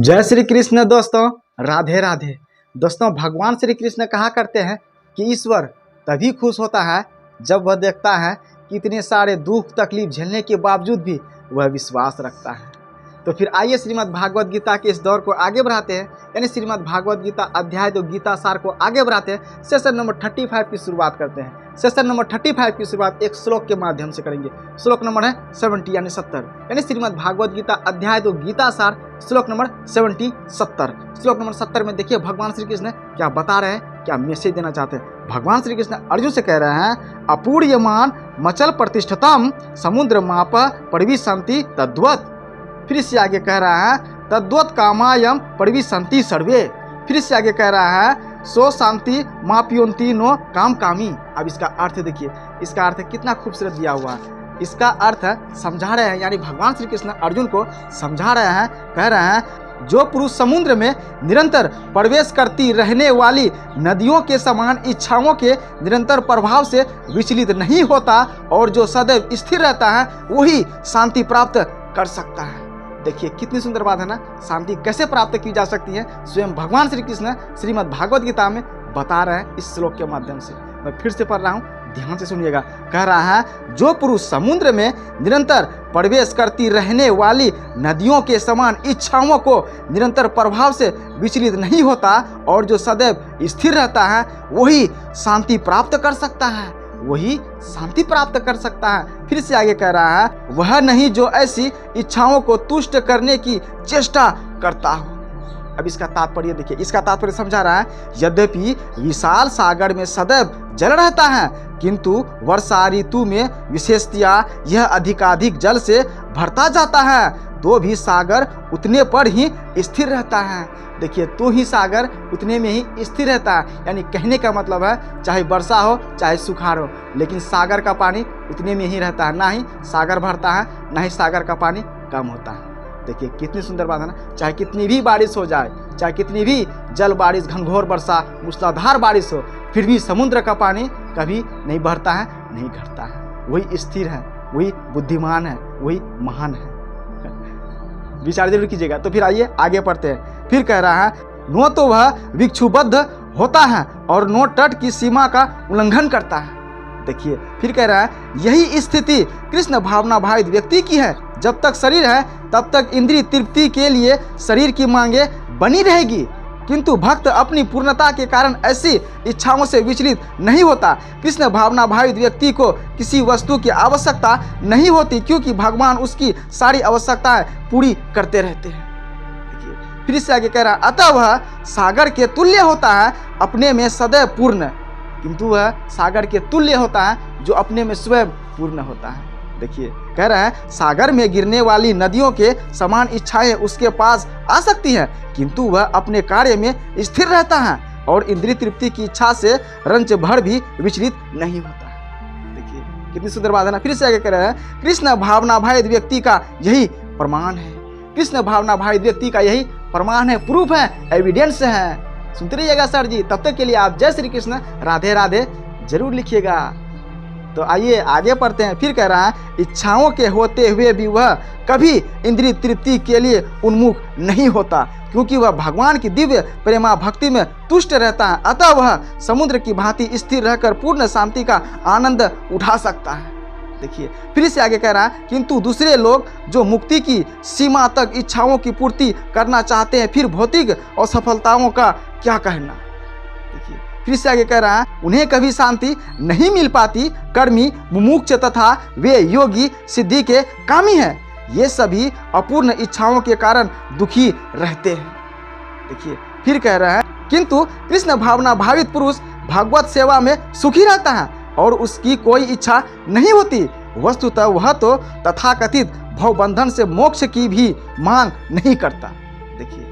जय श्री कृष्ण दोस्तों, राधे राधे। दोस्तों, भगवान श्री कृष्ण कहा करते हैं कि ईश्वर तभी खुश होता है जब वह देखता है कि इतने सारे दुख तकलीफ झेलने के बावजूद भी वह विश्वास रखता है। तो फिर आइए श्रीमद् भागवत गीता के इस दौर को आगे बढ़ाते हैं, यानी श्रीमद् भागवत गीता अध्याय 2 गीता सार को आगे बढ़ाते हैं। सेशन नंबर 35 की शुरुआत करते हैं। सेशन नंबर 35 की शुरुआत एक श्लोक के माध्यम से करेंगे। श्लोक नंबर है 70 यानी 70, यानी श्रीमद् भागवत गीता अध्याय 2 गीता सार श्लोक नंबर 70। श्लोक नंबर 70 में देखिए भगवान श्री कृष्ण क्या बता रहे हैं, क्या मैसेज देना चाहते हैं। भगवान श्री कृष्ण अर्जुन से कह रहे हैं, अपूर्यमान मचल प्रतिष्ठतम समुद्र माप परिविशन्ति तद्वत्। फिर इससे आगे कह रहा है तद्वत् कामायम परिविशन्ति सर्वे। फिर इससे आगे कह रहा है सो शांति माप्योन्ति नो काम कामी। अब इसका अर्थ देखिए, इसका अर्थ कितना खूबसूरत दिया हुआ है। इसका अर्थ समझा रहे हैं, यानी भगवान श्री कृष्ण अर्जुन को समझा रहे हैं, कह रहे हैं जो पुरुष समुद्र में निरंतर प्रवेश करती रहने वाली नदियों के समान इच्छाओं के निरंतर प्रभाव से विचलित नहीं होता और जो सदैव स्थिर रहता है वही शांति प्राप्त कर सकता है। देखिए कितनी सुंदर बात है ना। शांति कैसे प्राप्त की जा सकती है, स्वयं भगवान श्री कृष्ण श्रीमद् भागवत गीता में बता रहे हैं इस श्लोक के माध्यम से। मैं फिर से पढ़ रहा हूँ, ध्यान से सुनिएगा। कह रहा है जो पुरुष समुद्र में निरंतर प्रवेश करती रहने वाली नदियों के समान इच्छाओं को निरंतर प्रभाव से विचलित नहीं होता और जो सदैव स्थिर रहता है वही शांति प्राप्त कर सकता है, वही शांति प्राप्त कर सकता है। फिर से आगे कह रहा है वह नहीं जो ऐसी इच्छाओं को तुष्ट करने की चेष्टा करता हो। अब इसका तात्पर्य देखिए, इसका तात्पर्य समझा रहा है यद्यपि विशाल सागर में सदैव जल रहता है किंतु वर्षा ऋतु में विशेषतया यह अधिकाधिक जल से भरता जाता है तो भी सागर उतने पर ही स्थिर रहता है। देखिए तो ही सागर उतने में ही स्थिर रहता है, यानी कहने का मतलब है चाहे वर्षा हो चाहे सुखाड़ हो, लेकिन सागर का पानी उतने में ही रहता है, ना ही सागर भरता है ना ही सागर का पानी कम होता है। देखिए कितनी सुंदर बात है ना। चाहे कितनी भी बारिश हो जाए, चाहे कितनी भी जल बारिश, घनघोर वर्षा, मूसलाधार बारिश हो, फिर भी समुद्र का पानी कभी नहीं बढ़ता है, नहीं घटता है। वही स्थिर है, वही बुद्धिमान है, वही महान है। विचार जरूर कीजिएगा। तो फिर आइए आगे पढ़ते हैं। फिर कह रहा है नो तो वह विक्षुबद्ध होता है और नो तट की सीमा का उल्लंघन करता है। देखिए फिर कह रहा है यही स्थिति कृष्ण भावना भावित व्यक्ति की है। जब तक शरीर है तब तक इंद्रिय तृप्ति के लिए शरीर की मांगे बनी रहेगी, किंतु भक्त अपनी पूर्णता के कारण ऐसी इच्छाओं से विचलित नहीं होता। कृष्ण भावना भावित व्यक्ति को किसी वस्तु की आवश्यकता नहीं होती क्योंकि भगवान उसकी सारी आवश्यकताएं पूरी करते रहते हैं। देखिए फिर इससे आगे कह रहा है अतः वह सागर के तुल्य होता है अपने में सदैव पूर्ण, किंतु वह सागर के तुल्य होता है जो अपने में स्वयं पूर्ण होता है। देखिए कह रहा है सागर में गिरने वाली नदियों के समान इच्छाएं उसके पास आ सकती हैं किंतु वह अपने कार्य में स्थिर रहता है और इंद्रिय तृप्ति की इच्छा से रंच भर भी विचलित नहीं होता है। देखिए कितनी सुंदर बात है ना। फिर से आगे कह रहा है कृष्ण भावना भावित व्यक्ति का यही प्रमाण है। कृष्ण भावना भावित व्यक्ति का यही प्रमाण है, प्रूफ है, एविडेंस है। सुनते रहिएगा सर जी। तब तक के लिए आप जय श्री कृष्ण राधे राधे जरूर लिखिएगा। तो आइए आगे पढ़ते हैं। फिर कह रहा है इच्छाओं के होते हुए भी वह कभी इंद्रिय तृप्ति के लिए उन्मुख नहीं होता क्योंकि वह भगवान की दिव्य प्रेमा भक्ति में तुष्ट रहता है। अतः वह समुद्र की भांति स्थिर रहकर पूर्ण शांति का आनंद उठा सकता है। देखिए फिर से आगे कह रहा है किंतु दूसरे लोग जो मुक्ति की सीमा तक इच्छाओं की पूर्ति करना चाहते हैं फिर भौतिक असफलताओं का क्या कहना। देखिए फिर से आगे कह रहा है उन्हें कभी शांति नहीं मिल पाती। कर्मी मुमुक्ष तथा वे योगी सिद्धि के कामी हैं। ये सभी अपूर्ण इच्छाओं के कारण दुखी रहते हैं। देखिए फिर कह रहा है किंतु कृष्ण भावना भावित पुरुष भगवत सेवा में सुखी रहता है और उसकी कोई इच्छा नहीं होती। वस्तुतः वह तो तथाकथित भवबंधन से मोक्ष की भी मांग नहीं करता। देखिए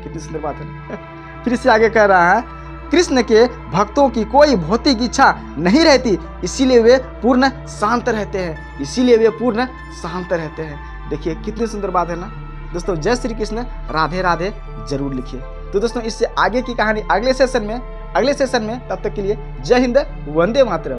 कितनी सुंदर बात है। फिर से आगे कह रहा है कृष्ण के भक्तों की कोई भौतिक इच्छा नहीं रहती, इसीलिए वे पूर्ण शांत रहते हैं, इसीलिए वे पूर्ण शांत रहते हैं। देखिए कितनी सुंदर बात है ना दोस्तों। जय श्री कृष्ण राधे राधे जरूर लिखिए। तो दोस्तों इससे आगे की कहानी अगले सेशन में। तब तक के लिए जय हिंद, वंदे मातरम।